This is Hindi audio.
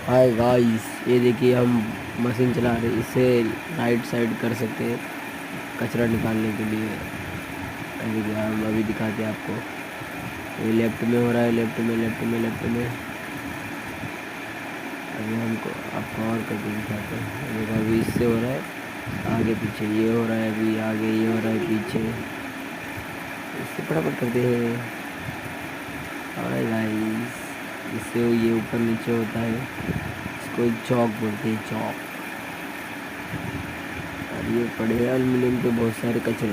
हाय गाइस, ये देखिए हम मशीन चला रहे हैं। इसे राइट साइड कर सकते हैं कचरा निकालने के लिए। ये देखिए हम अभी दिखाते हैं आपको। ये लेफ्ट में हो रहा है, लेफ्ट में लेफ्ट में लेफ्ट में। अभी हमको आपको और करके दिखाते हैं। ये देखो अभी इससे हो रहा है, आगे पीछे ये हो रहा है, अभी आगे ये हो रहा है, पीछे इससे फटाफट करते हैं। हाय गाइस, इससे ये ऊपर नीचे होता है। इसको चौक बोलते हैं, चौक। और ये पड़े हैं एल्यूमीनियम के बहुत सारे कचरे।